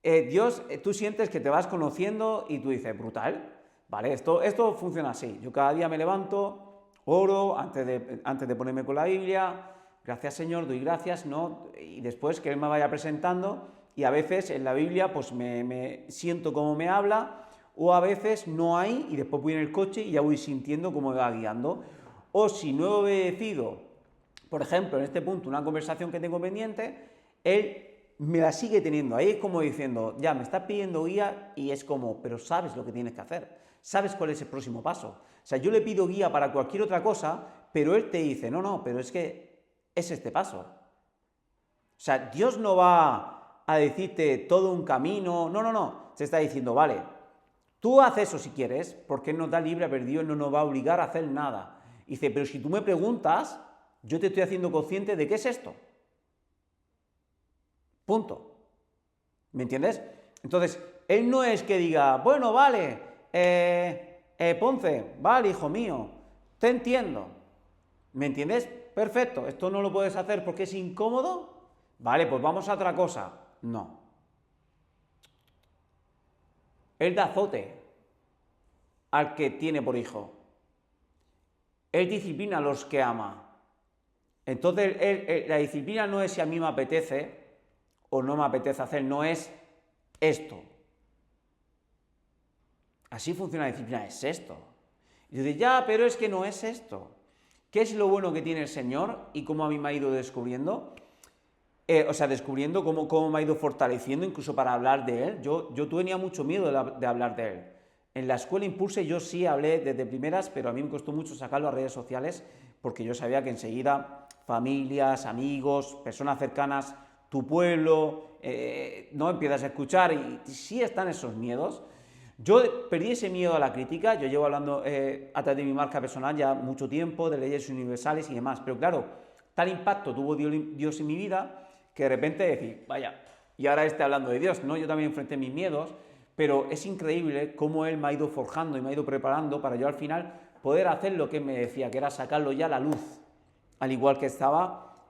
Speaker 1: Dios, tú sientes que te vas conociendo y tú dices, brutal, vale, esto funciona así. Yo cada día me levanto, oro antes de ponerme con la Biblia, gracias Señor, doy gracias, ¿no? Y después que Él me vaya presentando, y a veces en la Biblia pues me siento como me habla, o a veces no hay, y después voy en el coche y ya voy sintiendo cómo me va guiando. o si no he obedecido, por ejemplo, en este punto, una conversación que tengo pendiente, él me la sigue teniendo ahí, es como diciendo, ya, me estás pidiendo guía y es como, pero sabes lo que tienes que hacer, sabes cuál es el próximo paso. O sea, yo le pido guía para cualquier otra cosa, pero él te dice, no, pero es que es este paso. O sea, Dios no va a decirte todo un camino, no, se está diciendo, vale, tú haces eso si quieres, porque Él nos da libre albedrío y no nos va a obligar a hacer nada. Y dice, pero si tú me preguntas, yo te estoy haciendo consciente de qué es esto. Punto. ¿Me entiendes? Entonces, Él no es que diga, bueno, vale, Ponce, vale, hijo mío, te entiendo. ¿Me entiendes? Perfecto, esto no lo puedes hacer porque es incómodo. Vale, pues vamos a otra cosa. No. Él da azote al que tiene por hijo. Él disciplina a los que ama. Entonces, la disciplina no es si a mí me apetece o no me apetece hacer, no es esto. Así funciona la disciplina, es esto. Y yo digo, ya, pero es que no es esto. ¿Qué es lo bueno que tiene el Señor y cómo a mí me ha ido descubriendo? Descubriendo cómo me ha ido fortaleciendo incluso para hablar de Él. Yo tenía mucho miedo de hablar de Él. En la escuela Impulse yo sí hablé desde primeras, pero a mí me costó mucho sacarlo a redes sociales porque yo sabía que enseguida familias, amigos, personas cercanas, tu pueblo, no empiezas a escuchar y sí están esos miedos. Yo perdí ese miedo a la crítica, yo llevo hablando a través de mi marca personal ya mucho tiempo, de leyes universales y demás, pero claro, tal impacto tuvo Dios en mi vida que de repente decir, vaya, y ahora esté hablando de Dios, ¿no? Yo también enfrenté mis miedos, pero es increíble cómo Él me ha ido forjando y me ha ido preparando para yo al final poder hacer lo que Él me decía, que era sacarlo ya a la luz, al igual que estaba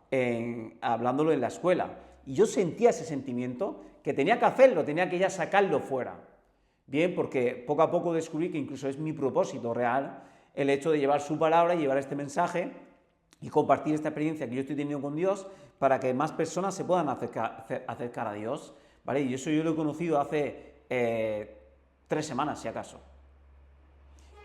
Speaker 1: hablándolo en la escuela. Y yo sentía ese sentimiento, que tenía que hacerlo, tenía que ya sacarlo fuera. Bien, porque poco a poco descubrí que incluso es mi propósito real el hecho de llevar su palabra y llevar este mensaje y compartir esta experiencia que yo estoy teniendo con Dios para que más personas se puedan acercar a Dios, ¿vale? Y eso yo lo he conocido hace 3 semanas, si acaso.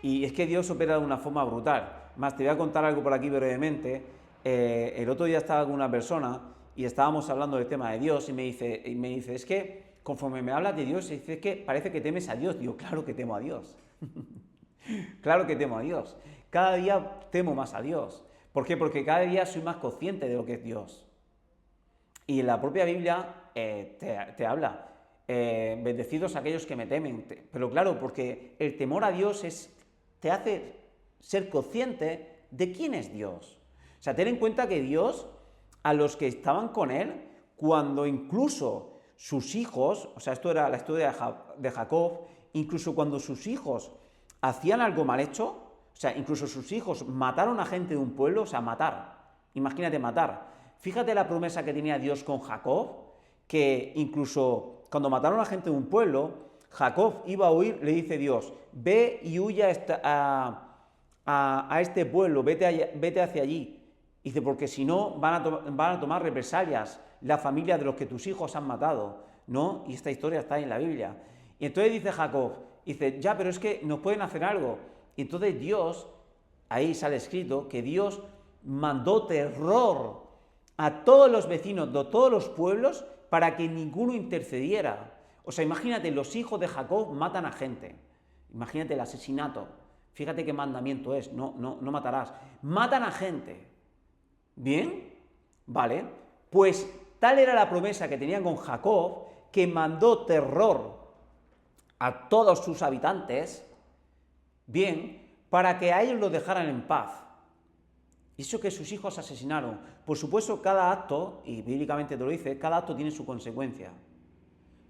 Speaker 1: Y es que Dios opera de una forma brutal. Más, te voy a contar algo por aquí brevemente. El otro día estaba con una persona y estábamos hablando del tema de Dios y me dice, es que conforme me hablas de Dios, dice que parece que temes a Dios. Digo, claro que temo a Dios. Claro que temo a Dios. Cada día temo más a Dios. ¿Por qué? Porque cada día soy más consciente de lo que es Dios. Y en la propia Biblia te habla, bendecidos aquellos que me temen. Pero claro, porque el temor a Dios te hace ser consciente de quién es Dios. O sea, ten en cuenta que Dios, a los que estaban con Él, cuando incluso sus hijos, o sea, esto era la historia de Jacob, incluso cuando sus hijos hacían algo mal hecho, o sea, incluso sus hijos mataron a gente de un pueblo, o sea, matar, imagínate matar. Fíjate la promesa que tenía Dios con Jacob, que incluso cuando mataron a gente de un pueblo, Jacob iba a huir, le dice Dios, ve y huye a este pueblo, vete hacia allí. Dice, porque si no van a tomar represalias la familia de los que tus hijos han matado, ¿no? Y esta historia está en la Biblia. Y entonces dice Jacob, dice, ya, pero es que nos pueden hacer algo. Y entonces Dios, ahí sale escrito, que Dios mandó terror a todos los vecinos de todos los pueblos para que ninguno intercediera. O sea, imagínate, los hijos de Jacob matan a gente. Imagínate el asesinato. Fíjate qué mandamiento es, no matarás. Matan a gente. ¿Bien? Vale. Pues tal era la promesa que tenían con Jacob que mandó terror a todos sus habitantes, bien, para que a ellos los dejaran en paz. Y eso que sus hijos asesinaron. Por supuesto, cada acto, y bíblicamente te lo dice, cada acto tiene su consecuencia.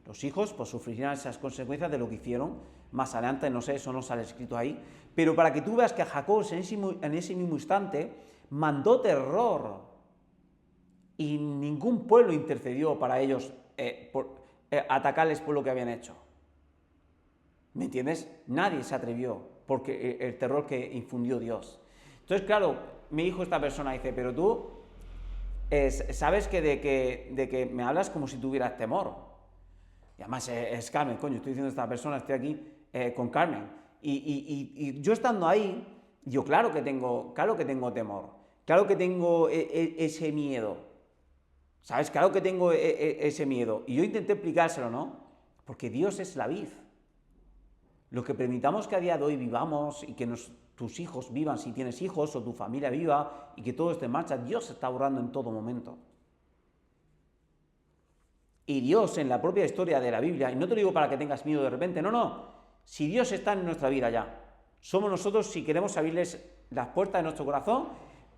Speaker 1: Los hijos pues sufrirán esas consecuencias de lo que hicieron. Más adelante, no sé, eso no sale escrito ahí. Pero para que tú veas que Jacob en ese mismo instante mandó terror y ningún pueblo intercedió para ellos atacarles por lo que habían hecho. ¿Me entiendes? Nadie se atrevió porque el terror que infundió Dios. Entonces, claro, me dijo esta persona, dice, pero tú sabes que de que me hablas como si tuvieras temor. Y además es Carmen, coño, estoy diciendo a esta persona, estoy aquí con Carmen. Y yo estando ahí, Yo claro que tengo temor, claro que tengo ese miedo, ¿sabes? Claro que tengo ese miedo. Y yo intenté explicárselo, ¿no? Porque Dios es la vid. Lo que permitamos que a día de hoy vivamos y que tus hijos vivan, si tienes hijos, o tu familia viva, y que todo esté en marcha, Dios está obrando en todo momento. Y Dios en la propia historia de la Biblia, y no te lo digo para que tengas miedo de repente, no, si Dios está en nuestra vida ya, somos nosotros si queremos abrirles las puertas de nuestro corazón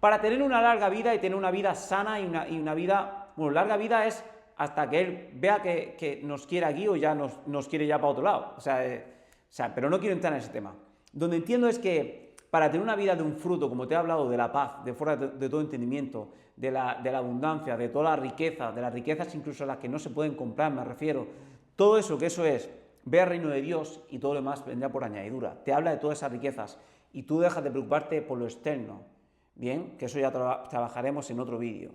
Speaker 1: para tener una larga vida y tener una vida sana y una vida, bueno, larga vida es hasta que Él vea que nos quiere aquí o ya nos quiere ya para otro lado, o sea, pero no quiero entrar en ese tema. Donde entiendo es que para tener una vida de un fruto, como te he hablado, de la paz, de fuera de todo entendimiento, de la abundancia, de toda la riqueza, de las riquezas incluso las que no se pueden comprar, me refiero, todo eso, que eso es, ve al reino de Dios y todo lo demás vendrá por añadidura. Te habla de todas esas riquezas y tú dejas de preocuparte por lo externo, ¿bien? Que eso ya trabajaremos en otro vídeo.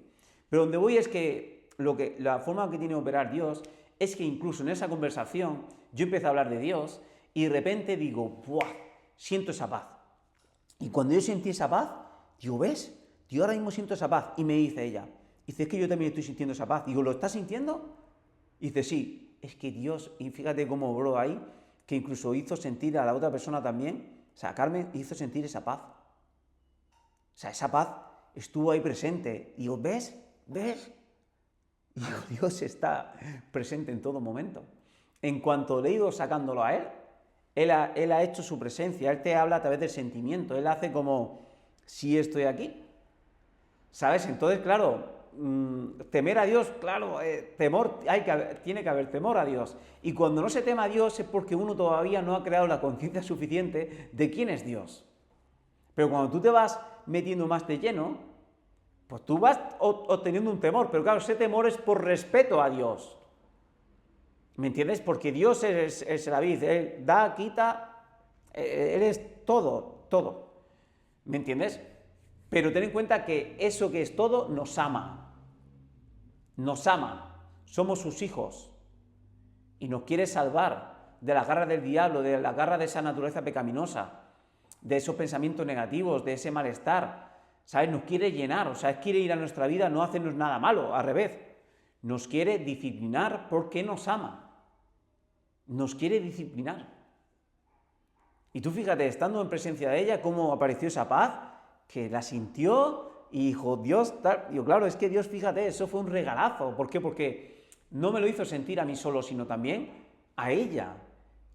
Speaker 1: Pero donde voy es que la forma que tiene que operar Dios es que incluso en esa conversación yo empiezo a hablar de Dios y de repente digo, ¡buah! Siento esa paz. Y cuando yo sentí esa paz, digo, ¿ves? Yo ahora mismo siento esa paz. Y me dice ella, dice, es que yo también estoy sintiendo esa paz. Digo, ¿lo estás sintiendo? Y dice, sí, es que Dios, y fíjate cómo obró ahí, que incluso hizo sentir a la otra persona también, o sea, a Carmen hizo sentir esa paz. O sea, esa paz estuvo ahí presente. Y digo, ¿ves? ¿Ves? Y digo, Dios está presente en todo momento. En cuanto le he ido sacándolo a Él ha hecho su presencia, Él te habla a través del sentimiento, Él hace como, sí estoy aquí, ¿sabes? Entonces, claro, temer a Dios, claro, temor, tiene que haber temor a Dios. Y cuando no se tema a Dios es porque uno todavía no ha creado la conciencia suficiente de quién es Dios. Pero cuando tú te vas metiendo más de lleno, pues tú vas obteniendo un temor, pero claro, ese temor es por respeto a Dios. ¿Me entiendes? Porque Dios es la vid, Él da, quita, Él es todo, todo. ¿Me entiendes? Pero ten en cuenta que eso que es todo nos ama. Nos ama. Somos sus hijos. Y nos quiere salvar de las garras del diablo, de la garra de esa naturaleza pecaminosa, de esos pensamientos negativos, de ese malestar. ¿Sabes? Nos quiere llenar, o sea, quiere ir a nuestra vida, no hacernos nada malo, al revés. Nos quiere disciplinar porque nos ama. Nos quiere disciplinar. Y tú fíjate, estando en presencia de ella, cómo apareció esa paz, que la sintió y dijo, Dios, tal. Digo, claro, es que Dios, fíjate, eso fue un regalazo. ¿Por qué? Porque no me lo hizo sentir a mí solo, sino también a ella,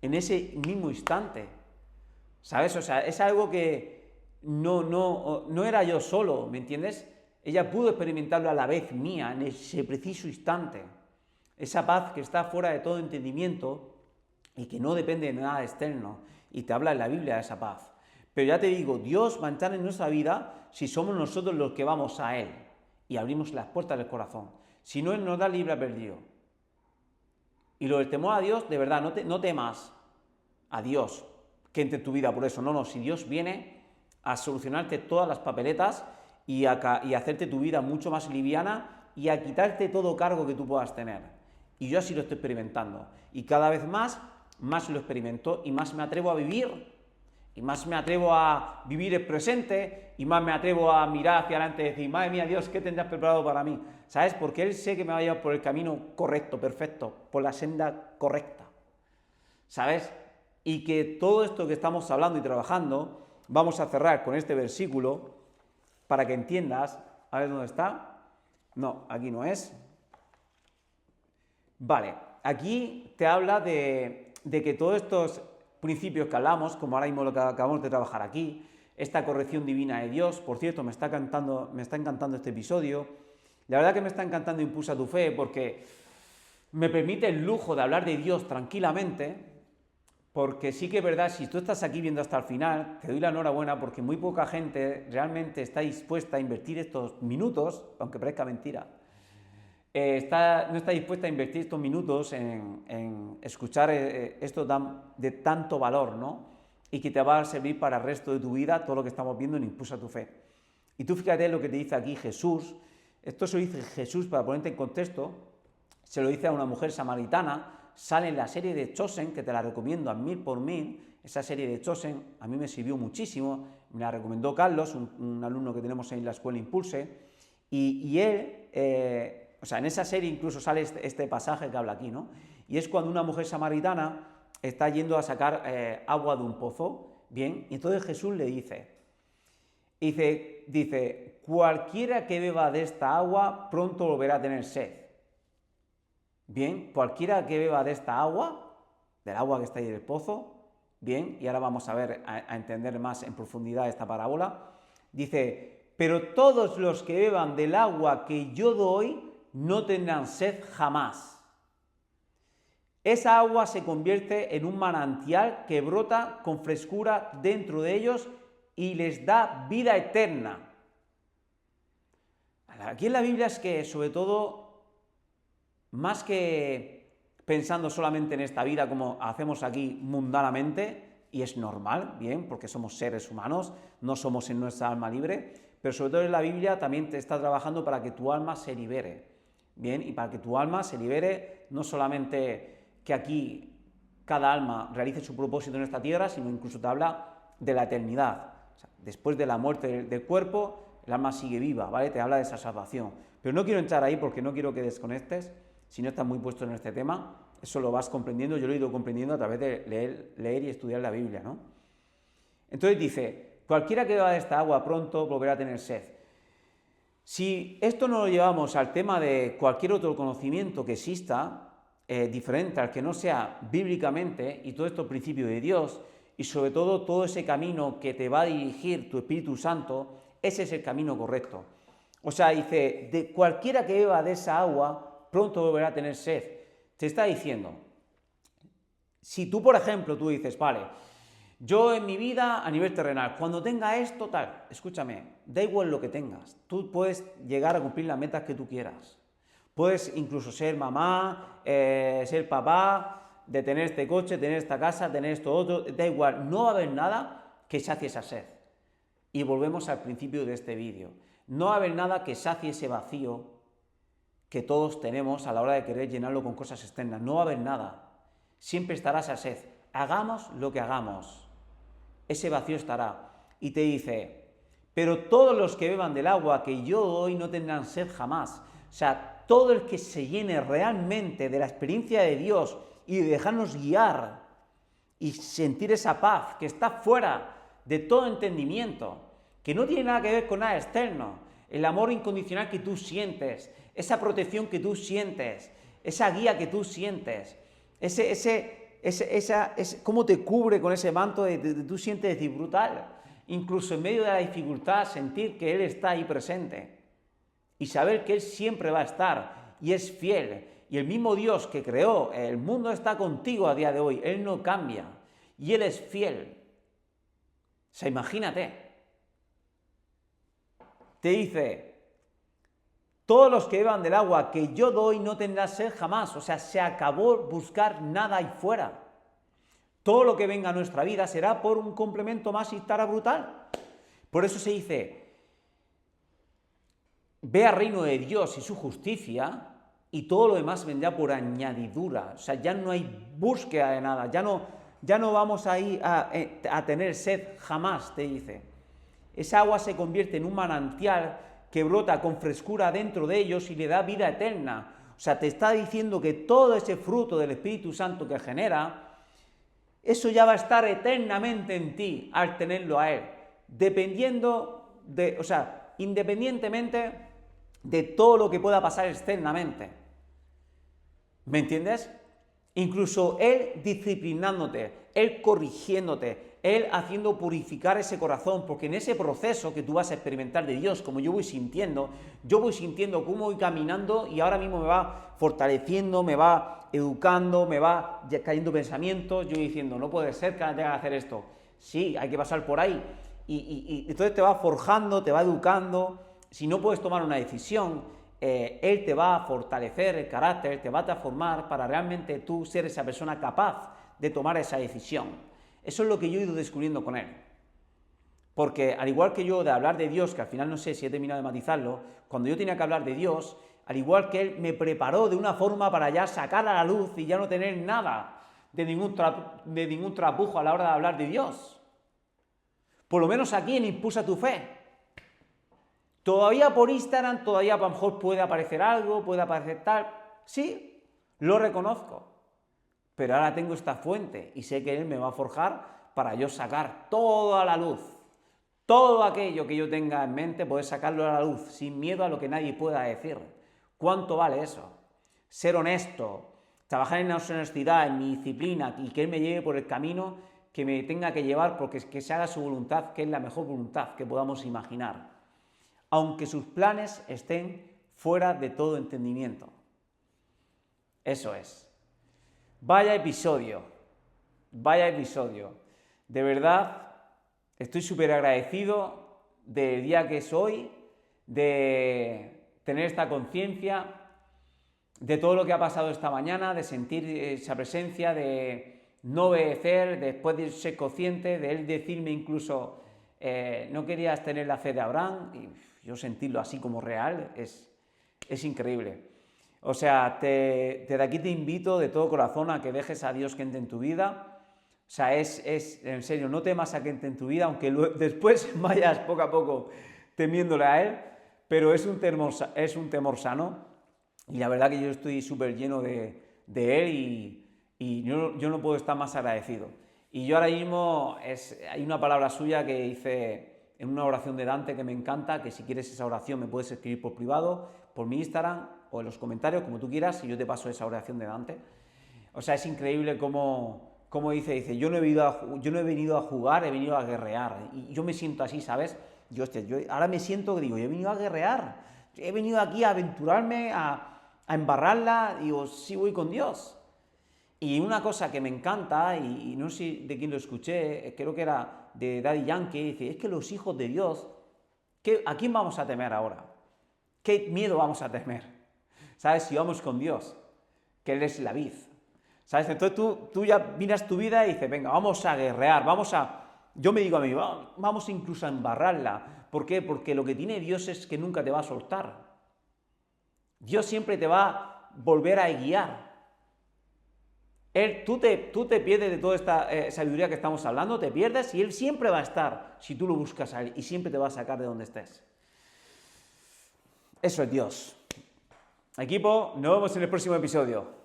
Speaker 1: en ese mismo instante. ¿Sabes? O sea, es algo que no era yo solo, ¿me entiendes? Ella pudo experimentarlo a la vez mía, en ese preciso instante. Esa paz que está fuera de todo entendimiento y que no depende de nada externo, y te habla en la Biblia de esa paz. Pero ya te digo, Dios va a entrar en nuestra vida si somos nosotros los que vamos a Él y abrimos las puertas del corazón. Si no, Él nos da libre albedrío. Y lo del temor a Dios, de verdad, no temas a Dios que entre en tu vida por eso. No, si Dios viene a solucionarte todas las papeletas y a hacerte tu vida mucho más liviana y a quitarte todo cargo que tú puedas tener. Y yo así lo estoy experimentando. Y cada vez más lo experimento y más me atrevo a vivir, y más me atrevo a vivir el presente, y más me atrevo a mirar hacia adelante y decir, madre mía, Dios, ¿qué tendrás preparado para mí? ¿Sabes? Porque Él sé que me va a llevar por el camino correcto, perfecto, por la senda correcta, ¿sabes? Y que todo esto que estamos hablando y trabajando, vamos a cerrar con este versículo para que entiendas, a ver dónde está, no, aquí no es, vale, aquí te habla de que todos estos principios que hablamos, como ahora mismo lo que acabamos de trabajar aquí, esta corrección divina de Dios, por cierto, me está encantando este episodio, la verdad que me está encantando Impulsa tu Fe porque me permite el lujo de hablar de Dios tranquilamente, porque sí que es verdad, si tú estás aquí viendo hasta el final, te doy la enhorabuena porque muy poca gente realmente está dispuesta a invertir estos minutos, aunque parezca mentira, no está dispuesta a invertir estos minutos en escuchar esto de tanto valor, ¿no? Y que te va a servir para el resto de tu vida todo lo que estamos viendo en Impulsa tu Fe. Y tú fíjate lo que te dice aquí Jesús. Esto se lo dice Jesús, para ponerte en contexto, se lo dice a una mujer samaritana, sale en la serie de Chosen, que te la recomiendo a 1000 por 1000, esa serie de Chosen a mí me sirvió muchísimo, Me la recomendó Carlos, un alumno que tenemos en la escuela Impulse, y él, en esa serie incluso sale este pasaje que habla aquí, ¿no? Y es cuando una mujer samaritana está yendo a sacar agua de un pozo, bien, y entonces Jesús le dice, cualquiera que beba de esta agua pronto volverá a tener sed. Bien, cualquiera que beba de esta agua, del agua que está ahí del pozo, bien, y ahora vamos a ver, a entender más en profundidad esta parábola, dice, pero todos los que beban del agua que yo doy no tendrán sed jamás. Esa agua se convierte en un manantial que brota con frescura dentro de ellos y les da vida eterna. Aquí en la Biblia es que, sobre todo, más que pensando solamente en esta vida como hacemos aquí mundanamente, y es normal, bien, porque somos seres humanos, no somos en nuestra alma libre, pero sobre todo en la Biblia también te está trabajando para que tu alma se libere, bien, y para que tu alma se libere no solamente que aquí cada alma realice su propósito en esta tierra, sino incluso te habla de la eternidad. O sea, después de la muerte del cuerpo, el alma sigue viva, ¿vale? Te habla de esa salvación. Pero no quiero entrar ahí porque no quiero que desconectes, si no estás muy puesto en este tema, eso lo vas comprendiendo, yo lo he ido comprendiendo a través de leer y estudiar la Biblia, ¿no? Entonces dice, cualquiera que beba de esta agua pronto volverá a tener sed. Si esto no lo llevamos al tema de cualquier otro conocimiento que exista, diferente al que no sea bíblicamente, y todo esto principio de Dios, y sobre todo ese camino que te va a dirigir tu Espíritu Santo, ese es el camino correcto. O sea, dice, de cualquiera que beba de esa agua, pronto volverá a tener sed. Te está diciendo, si tú, por ejemplo, tú dices, vale, yo en mi vida a nivel terrenal, cuando tenga esto, tal, escúchame, da igual lo que tengas, tú puedes llegar a cumplir las metas que tú quieras. Puedes incluso ser mamá, ser papá, de tener este coche, tener esta casa, tener esto otro, da igual, no va a haber nada que sacie esa sed. Y volvemos al principio de este vídeo. No va a haber nada que sacie ese vacío que todos tenemos a la hora de querer llenarlo con cosas externas. No va a haber nada. Siempre estará esa sed. Hagamos lo que hagamos. Ese vacío estará. Y te dice, pero todos los que beban del agua que yo doy no tendrán sed jamás. O sea, todo el que se llene realmente de la experiencia de Dios y de dejarnos guiar y sentir esa paz que está fuera de todo entendimiento, que no tiene nada que ver con nada externo, el amor incondicional que tú sientes, esa protección que tú sientes, esa guía que tú sientes, cómo te cubre con ese manto tú sientes decir brutal, incluso en medio de la dificultad sentir que Él está ahí presente. Y saber que Él siempre va a estar y es fiel. Y el mismo Dios que creó el mundo está contigo a día de hoy. Él no cambia. Y Él es fiel. O sea, imagínate. Te dice, todos los que beban del agua que yo doy no tendrán sed jamás. O sea, se acabó buscar nada ahí fuera. Todo lo que venga a nuestra vida será por un complemento más y estará brutal. Por eso se dice, ve al reino de Dios y su justicia y todo lo demás vendrá por añadidura. O sea, ya no hay búsqueda de nada, ya no vamos a ir a tener sed jamás, te dice. Esa agua se convierte en un manantial que brota con frescura dentro de ellos y le da vida eterna. O sea, te está diciendo que todo ese fruto del Espíritu Santo que genera, eso ya va a estar eternamente en ti al tenerlo a Él. Independientemente de todo lo que pueda pasar externamente. ¿Me entiendes? Incluso Él disciplinándote, Él corrigiéndote, Él haciendo purificar ese corazón, porque en ese proceso que tú vas a experimentar de Dios, como yo voy sintiendo cómo voy caminando y ahora mismo me va fortaleciendo, me va educando, me va cayendo pensamientos, yo voy diciendo, no puede ser que tenga que hacer esto. Sí, hay que pasar por ahí. Y entonces te va forjando, te va educando. Si no puedes tomar una decisión, Él te va a fortalecer el carácter, te va a transformar para realmente tú ser esa persona capaz de tomar esa decisión. Eso es lo que yo he ido descubriendo con Él. Porque al igual que yo de hablar de Dios, que al final no sé si he terminado de matizarlo, cuando yo tenía que hablar de Dios, al igual que Él me preparó de una forma para ya sacar a la luz y ya no tener nada de ningún trapujo a la hora de hablar de Dios. Por lo menos aquí en Impulsa tu Fe. Todavía por Instagram, todavía a lo mejor puede aparecer algo, puede aparecer tal. Sí, lo reconozco. Pero ahora tengo esta fuente y sé que Él me va a forjar para yo sacar todo a la luz. Todo aquello que yo tenga en mente, poder sacarlo a la luz, sin miedo a lo que nadie pueda decir. ¿Cuánto vale eso? Ser honesto, trabajar en la honestidad, en mi disciplina, y que Él me lleve por el camino que me tenga que llevar, porque que se haga su voluntad, que es la mejor voluntad que podamos imaginar. Aunque sus planes estén fuera de todo entendimiento. Eso es. Vaya episodio. De verdad, estoy súper agradecido del día que es hoy, de tener esta conciencia, de todo lo que ha pasado esta mañana, de sentir esa presencia, de no obedecer, después de ser consciente, de Él decirme incluso, no querías tener la fe de Abraham, y yo sentirlo así como real, es increíble. O sea, desde aquí te invito de todo corazón a que dejes a Dios que entre en tu vida. O sea, en serio, no temas a que entre en tu vida, aunque después vayas poco a poco temiéndole a Él, pero es un temor sano, y la verdad que yo estoy súper lleno de Él, y yo no puedo estar más agradecido. Y yo ahora mismo, hay una palabra suya que hice en una oración de Dante que me encanta, que si quieres esa oración me puedes escribir por privado, por mi Instagram o en los comentarios, como tú quieras, y yo te paso esa oración de Dante. O sea, es increíble cómo dice, yo no he venido a jugar, he venido a guerrear. Y yo me siento así, ¿sabes? Yo ahora me siento que digo, yo he venido a guerrear, he venido aquí a aventurarme, a embarrarla, digo, sí voy con Dios. Y una cosa que me encanta, y no sé de quién lo escuché, creo que era de Daddy Yankee, dice, es que los hijos de Dios, ¿a quién vamos a temer ahora? ¿Qué miedo vamos a temer? ¿Sabes? Si vamos con Dios, que Él es la vid. ¿Sabes? Entonces tú ya miras tu vida y dices, venga, vamos a guerrear, yo me digo a mí, vamos incluso a embarrarla. ¿Por qué? Porque lo que tiene Dios es que nunca te va a soltar. Dios siempre te va a volver a guiar. Tú te pierdes de toda esta sabiduría que estamos hablando, te pierdes, y Él siempre va a estar si tú lo buscas a Él, y siempre te va a sacar de donde estés. Eso es Dios. Equipo, nos vemos en el próximo episodio.